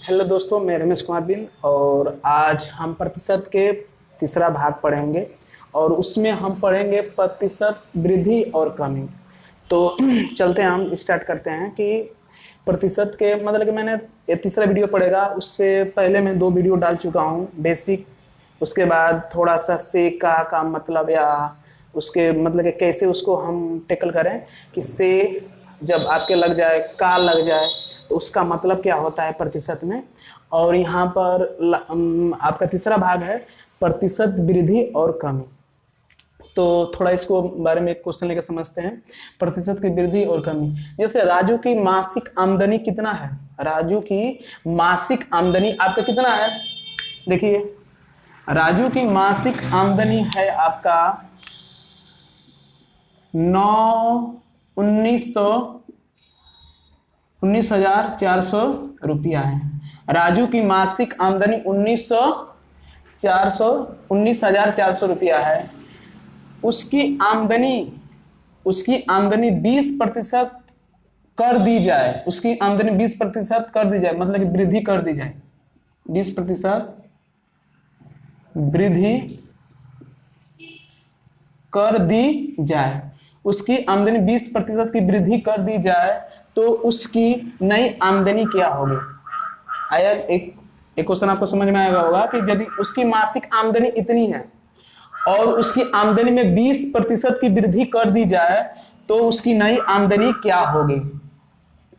Hello दोस्तों, मैं रमेश कुमार बिन और आज हम प्रतिशत के तीसरा भाग पढ़ेंगे और उसमें हम पढ़ेंगे प्रतिशत वृद्धि और कमी। तो चलते हैं, हम स्टार्ट करते हैं कि प्रतिशत के मतलब कि मैंने ये तीसरा वीडियो पढ़ेगा, उससे पहले मैं 2 वीडियो डाल चुका हूँ बेसिक। उसके बाद थोड़ा सा से का मतलब या उसके मतलब कि कैसे उसको हम टैकल करें कि से जब आपके लग जाए, का लग जाए तो उसका मतलब क्या होता है प्रतिशत में। और यहाँ पर आपका तीसरा भाग है प्रतिशत वृद्धि और कमी। तो थोड़ा इसको बारे में एक क्वेश्चन लेकर समझते हैं। प्रतिशत की वृद्धि और कमी, जैसे राजू की मासिक आमदनी कितना है। राजू की मासिक आमदनी आपका कितना है, देखिए राजू की मासिक आमदनी है आपका 19,400 रुपया है। राजू की मासिक आमदनी 19,400 रुपया है। उसकी आमदनी 20% कर दी जाए, उसकी आमदनी 20% कर दी जाए, मतलब कि वृद्धि कर दी जाए, 20% वृद्धि कर दी जाए, उसकी आमदनी 20% की वृद्धि कर दी जाए तो उसकी नई आमदनी क्या होगी। आया एक क्वेश्चन आपको समझ में आएगा होगा कि यदि उसकी मासिक आमदनी इतनी है और उसकी आमदनी में 20% की वृद्धि कर दी जाए तो उसकी नई आमदनी क्या होगी।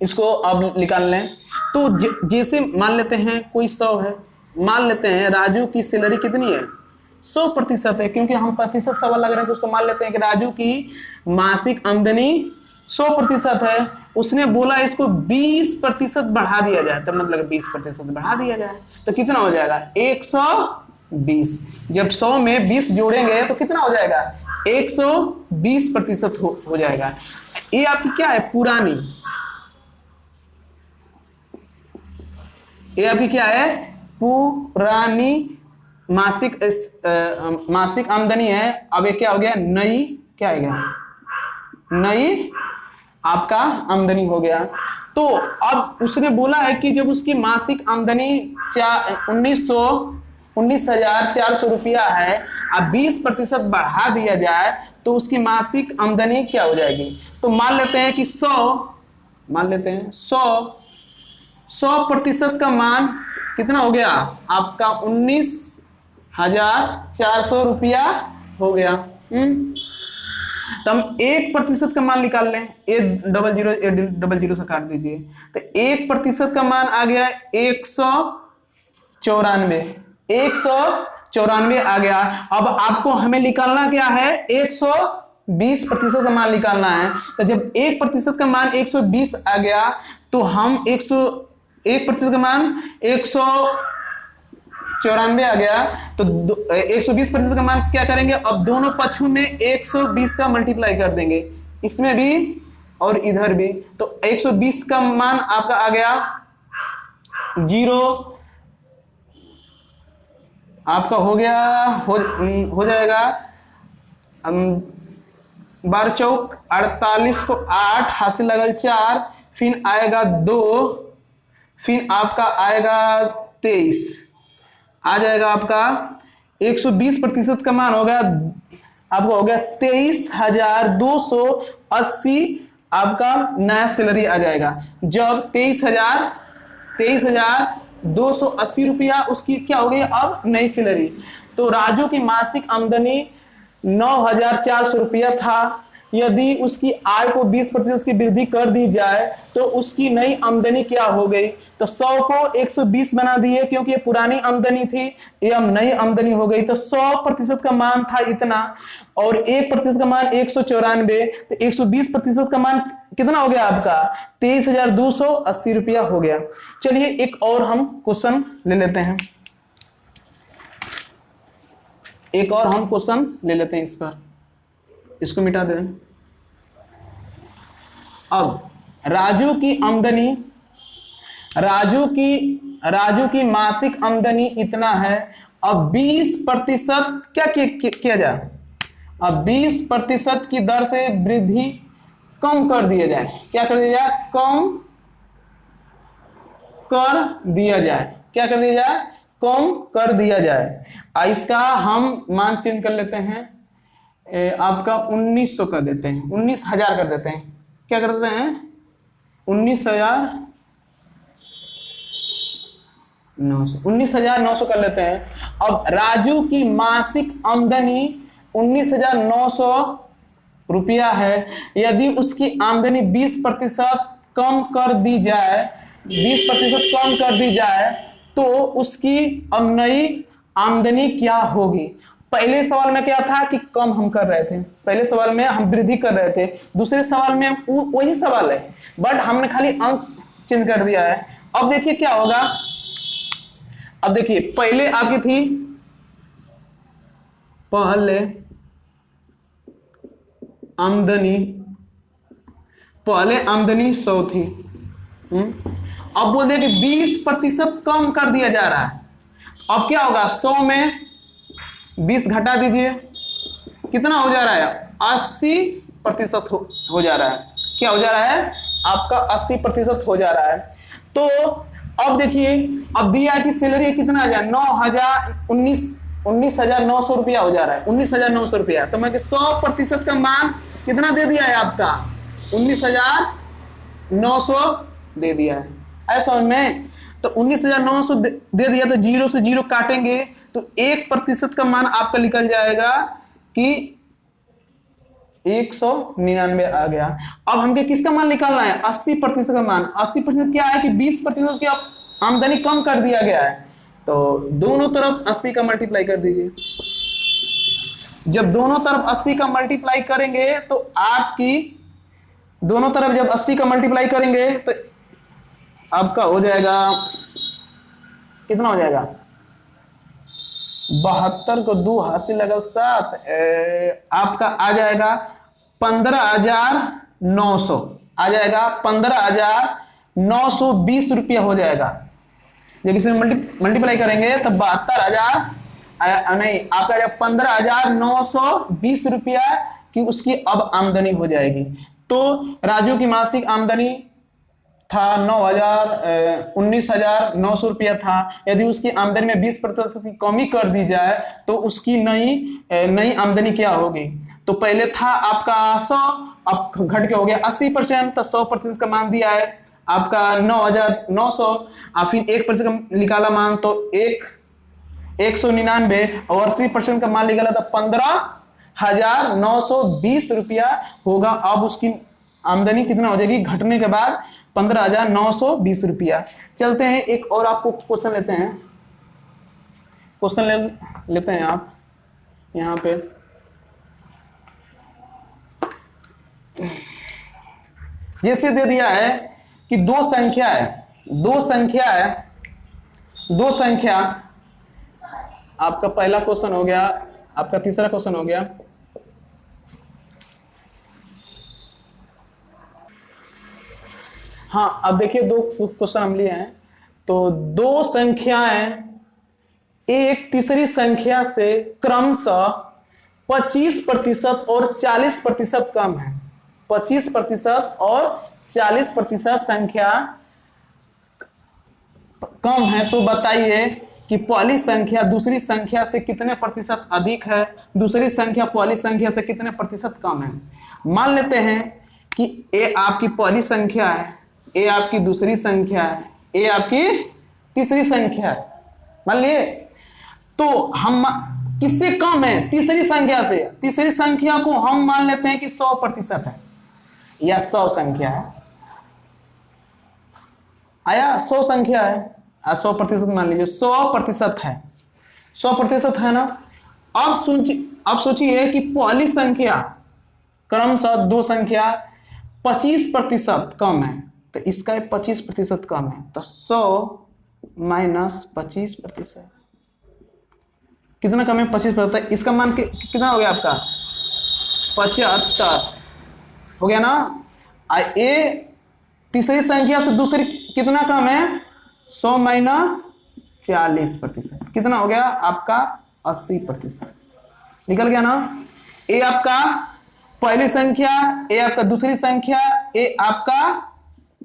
इसको अब निकाल लें। तो जैसे मान लेते हैं कोई 100 है, मान लेते हैं राजू की सैलरी कितनी है 100% है, क्योंकि हम प्रतिशत सवाल लग रहे हैं तो उसको मान लेते हैं कि राजू की मासिक आमदनी 100% है। उसने बोला इसको 20% बढ़ा दिया जाए, तो मतलब 20% बढ़ा दिया जाए तो कितना हो जाएगा 120। जब 100 में 20 जोड़ेंगे तो कितना हो जाएगा 120% हो जाएगा। ये आपकी क्या है पुरानी, ये आपकी क्या है पुरानी मासिक आमदनी है। अब ये क्या हो गया नई, क्या है गया नई आपका आमदनी हो गया। तो अब उसने बोला है कि जब उसकी मासिक आमदनी 19,400 रुपया है, अब 20% बढ़ा दिया जाए तो उसकी मासिक आमदनी क्या हो जाएगी। तो मान लेते हैं कि 100% का मान कितना हो गया आपका 19,400 रुपया हो गया। तो हम 1% का मान निकाल लें, ए डबल जीरो से काट दीजिए, तो 1% का मान आ गया 194 आ गया। अब आपको हमें निकालना क्या है 120% का मान निकालना है। तो जब 1% का मान 120 आ गया तो हम 1% का मान 194 आ गया, तो 120% का मान क्या करेंगे, अब दोनों पक्षों में 120 का मल्टीप्लाई कर देंगे, इसमें भी और इधर भी। तो 120 का मान आपका आ गया 0, आपका हो गया हो जाएगा 12 चौक 48 को 8 हासिल लगल 4, फिर आएगा 2, फिर आपका आएगा 23, आ जाएगा आपका 120% का मान हो गया आपका हो गया 23,280 आपका नया सैलरी आ जाएगा। जब 23,280 रुपया उसकी क्या हो गई अब नई सैलरी। तो राजू की मासिक आमदनी 9,400 रुपया था, यदि उसकी आय को 20% की वृद्धि कर दी जाए तो उसकी नई आमदनी क्या हो गई। तो 100 को 120 बना दिए क्योंकि ये पुरानी आमदनी थी, ये अब नई आमदनी हो गई। तो 100% का मान था इतना और 1% का मान 194, तो 120% का मान कितना हो गया आपका 23,280 रुपया हो गया। चलिए एक और हम क्वेश्चन ले लेते हैं, इस पर, इसको मिटा दें। अब राजू की मासिक आमदनी इतना है, अब 20% क्या किया जाए, अब 20% की दर से वृद्धि कम कर दिया जाए। क्या कर दिया जाए, कम कर दिया जाए। क्या कर दिया जाए? कम कर दिया जाए। इसका हम मान चेंज कर लेते हैं, आपका 1900 कर देते हैं, 19,000 कर देते हैं। क्या कर देते हैं? 19,900 कर लेते हैं। अब राजू की मासिक आमदनी 19,900 रुपया है। यदि उसकी आमदनी 20% कम कर दी जाए, 20% कम कर दी जाए तो उसकी अब नई आमदनी क्या होगी? पहले सवाल में क्या था कि कम हम कर रहे थे, पहले सवाल में हम वृद्धि कर रहे थे, दूसरे सवाल में वही सवाल है, बट हमने खाली अंक चेंज कर दिया है। अब देखिए क्या होगा। अब देखिए पहले आपकी थी, पहले आमदनी 100 थी। अब बोल दे कि 20% कम कर दिया जा रहा है। अब क्या होगा? 100 में 20 घटा दीजिए, कितना हो जा रहा है? 80% हो जा रहा है। क्या हो जा रहा है? आपका 80% हो जा रहा है। तो अब देखिए, अब दिया कि सैलरी कितना आ जाए? 19,900 रुपया हो जा रहा है, 19,900 रुपया। तो मैं 100% का मान कितना दे दिया है आपका? 19,900 दे दिया है। ऐसा समझ में? तो 19,900 दे दिया, तो 0 से 0 काटेंगे तो 1% का मान आपका निकल जाएगा कि 199 आ गया। अब हमके किसका मान निकालना है? 80% का मान। 80% क्या है कि 20% उसकी आमदनी कम कर दिया गया है। तो दोनों तरफ 80 का मल्टीप्लाई कर दीजिए। जब दोनों तरफ 80 का मल्टीप्लाई करेंगे तो आपकी, दोनों तरफ जब 80 का मल्टीप्लाई करेंगे तो आपका हो जाएगा, कितना हो जाएगा? 72 को 2 हासिल लगा 7, आपका आ जाएगा 15,900 आ जाएगा, 15,920 रुपया हो जाएगा। जब इसे मल्टीप्लाई करेंगे तो 72,000 नहीं, आपका 15,920 रुपया की उसकी अब आमदनी हो जाएगी। तो राजू की मासिक आमदनी था 19,900 रुपया था। यदि उसकी आमदनी में 20% की कमी कर दी जाए तो उसकी नई आमदनी क्या होगी? तो पहले था आपका 100, अब घट के हो गया 80%, तो 100% का मान दिया है आपका 9,900, और फिर 1% का निकाला मान तो 199, और 80% का मान निकाला तो 15,920 रुपया होगा। अब उसकी आमदनी कितना हो जाएगी घटने के बाद? 15,920 रुपया। चलते हैं एक और आपको क्वेश्चन लेते हैं, लेते हैं आप यहां पे। जैसे दे दिया है कि दो संख्या आपका पहला क्वेश्चन हो गया, आपका तीसरा क्वेश्चन हो गया। हाँ, अब देखिए दो क्वेश्चन हम लिए हैं। तो दो संख्याएं एक तीसरी संख्या से क्रमशः 25% और 40% कम है। 25% और 40% संख्या कम है, तो बताइए कि पहली संख्या दूसरी संख्या से कितने प्रतिशत अधिक है, दूसरी संख्या पहली संख्या से कितने प्रतिशत कम है। मान लेते हैं कि ए आपकी पहली संख्या है, ए आपकी दूसरी संख्या है, ए आपकी तीसरी संख्या है, मान लिए। तो हम किससे कम है? तीसरी संख्या से। तीसरी संख्या को हम मान लेते हैं कि 100% है या 100 संख्या है, आया 100 संख्या है, 100% मान लीजिए, 100% है, 100% है ना। अब सोचिए कि पहली संख्या क्रमशः दो संख्या 25% कम है, तो इसका 25% कम है, तो 100 माइनस 25% कितना कम है? 25%। इसका मान कितना हो गया आपका? 75 हो गया ना। ए तीसरी संख्या से दूसरी कितना कम है? 100 माइनस 40%, कितना हो गया आपका? 80% निकल गया ना। ए आपका पहली संख्या, ए आपका दूसरी संख्या, ए आपका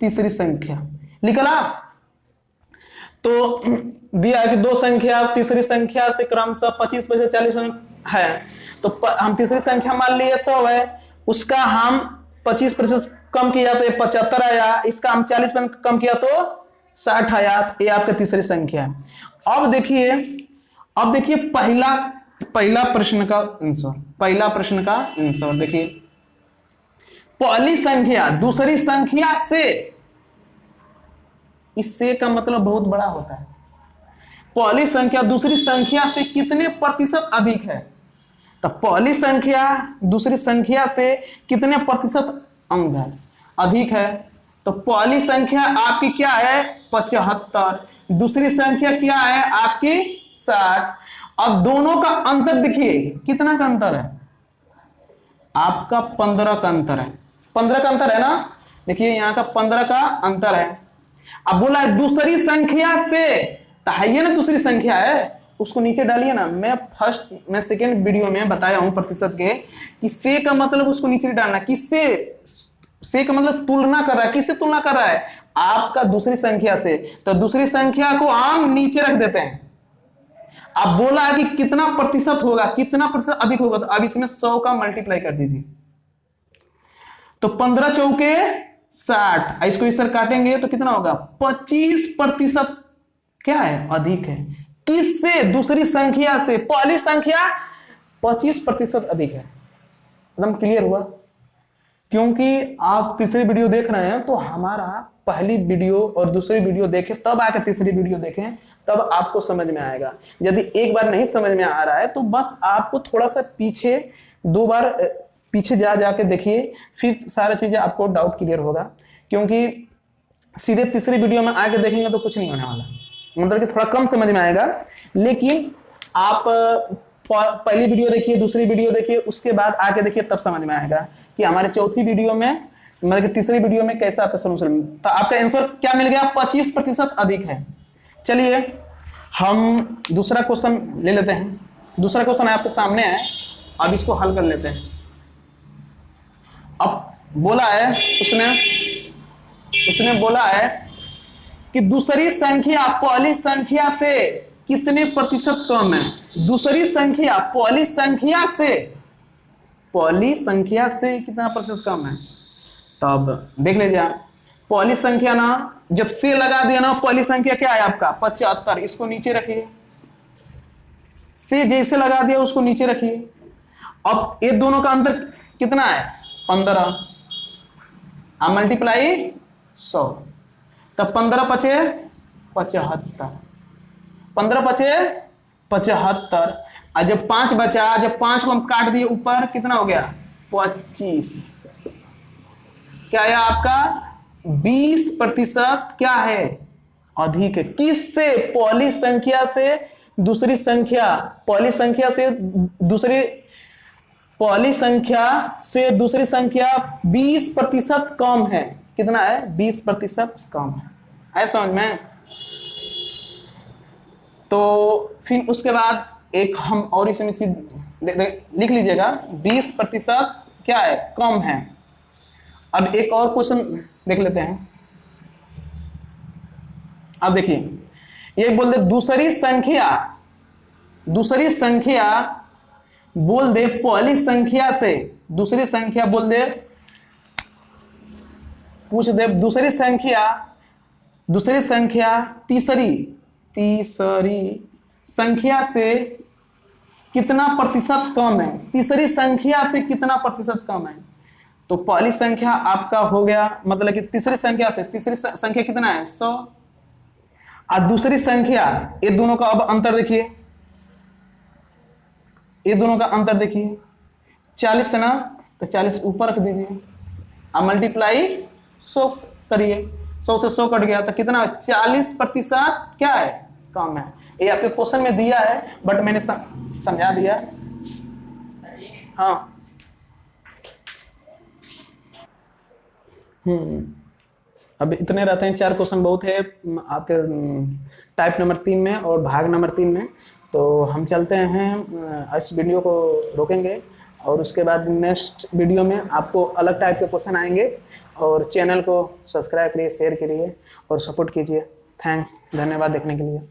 तीसरी संख्या, निकला। तो दिया है कि दो संख्या तीसरी संख्या से क्रमशः 25, 25, 40 है, तो हम तीसरी संख्या मान लिए 100 है, उसका हम 25% कम किया तो ये 75 आया, इसका हम 40% कम किया तो 60 आया। ये आपका तीसरी संख्या है। अब देखिए पहला प्रश्न का आंसर देखिए, पहली संख्या दूसरी संख्या से, इससे का मतलब बहुत बड़ा होता है। पहली संख्या दूसरी संख्या से कितने प्रतिशत अधिक है, तो पहली संख्या दूसरी संख्या से कितने प्रतिशत अंक है, अधिक है। तो पहली संख्या आपकी क्या है 75, दूसरी संख्या क्या है आपकी 60। अब दोनों का अंतर देखिए, कितना का अंतर है आपका 15 का अंतर है, 15 का अंतर है ना, देखिए यहाँ का 15 का अंतर है। अब बोला है दूसरी संख्या से, तो है ना दूसरी संख्या है, उसको नीचे डालिए ना। मैं सेकेंड वीडियो में बताया हूं प्रतिशत के कि से का मतलब उसको नीचे डालना, किससे, से का मतलब तुलना कर रहा है, किससे तुलना कर रहा है आपका दूसरी संख्या से, तो दूसरी संख्या को हम नीचे रख देते हैं। अब बोला है कि कितना प्रतिशत होगा, कितना प्रतिशत अधिक होगा, तो अब इसमें 100 का मल्टीप्लाई कर दीजिए, तो 15 चौके 60, इसको इस तरह काटेंगे तो कितना होगा 25% क्या है अधिक है, किससे दूसरी संख्या से, पहली संख्या 25% अधिक है। एकदम क्लियर हुआ, क्योंकि आप तीसरी वीडियो देख रहे हैं तो हमारा पहली वीडियो और दूसरी वीडियो देखें, तब आकर तीसरी वीडियो देखें, तब आपको समझ में आएगा। यदि एक बार नहीं समझ में आ रहा है तो बस आपको थोड़ा सा पीछे 2 बार पीछे जाके देखिए, फिर सारा चीजें आपको डाउट क्लियर होगा। क्योंकि सीधे तीसरी वीडियो में आके देखेंगे तो कुछ नहीं होने वाला, मतलब कि थोड़ा कम समझ में आएगा। लेकिन आप पहली वीडियो देखिए, दूसरी वीडियो देखिए, उसके बाद आके देखिए, तब समझ में आएगा कि हमारे चौथी वीडियो में, मतलब कि तीसरी वीडियो में कैसा आपका सोल्यूशन। तो आपका आंसर क्या मिल गया 25% अधिक है। चलिए हम दूसरा क्वेश्चन ले लेते हैं। दूसरा क्वेश्चन आपके सामने है, अब इसको हल कर लेते हैं। अब बोला है उसने बोला है कि दूसरी संख्या पहली संख्या से कितने प्रतिशत कम है। दूसरी संख्या पहली संख्या से कितना प्रतिशत कम है, तब देख लीजिए आप। पहली संख्या ना, जब से लगा दिया ना, पहली संख्या क्या है आपका 75, इसको नीचे रखिए, से जैसे लगा दिया उसको नीचे रखिए। अब ये दोनों का अंतर कितना है 15, मल्टीप्लाई 100, तब 15 पचे 75, 15 पचे 75, और जब 5 बचा, जब 5 को हम काट दिए ऊपर, कितना हो गया 25, क्या है आपका 20% क्या है अधिक है। किससे, पहली संख्या से दूसरी संख्या, पहली संख्या से दूसरी संख्या 20% कम है। कितना है 20% कम है समझ में। तो फिर उसके बाद एक हम और इसमें चीज लिख लीजिएगा, 20% क्या है कम है। अब एक और क्वेश्चन देख लेते हैं। अब देखिए, ये बोल दे दूसरी संख्या बोल दे पहली संख्या से, दूसरी संख्या बोल दे, पूछ दे दूसरी संख्या तीसरी संख्या से कितना प्रतिशत कम है। तीसरी संख्या से कितना प्रतिशत कम है, तो पहली संख्या आपका हो गया, मतलब कि तीसरी संख्या कितना है 100, और दूसरी संख्या, ये दोनों का अब अंतर देखिए, ये दोनों का अंतर देखिए 40 है ना, तो 40 ऊपर रख दीजिए, अब मल्टीप्लाई 100 करिए, 100 से 100 कट गया, तो कितना 40% क्या है कम है। ये आपके क्वेश्चन में दिया है, बट मैंने समझा दिया। हाँ अब इतने रहते हैं, 4 क्वेश्चन बहुत है आपके टाइप नंबर 3 में और भाग नंबर 3 में। तो हम चलते हैं, इस वीडियो को रोकेंगे और उसके बाद नेक्स्ट वीडियो में आपको अलग टाइप के क्वेश्चन आएंगे। और चैनल को सब्सक्राइब करिए, शेयर करिए और सपोर्ट कीजिए। थैंक्स, धन्यवाद देखने के लिए।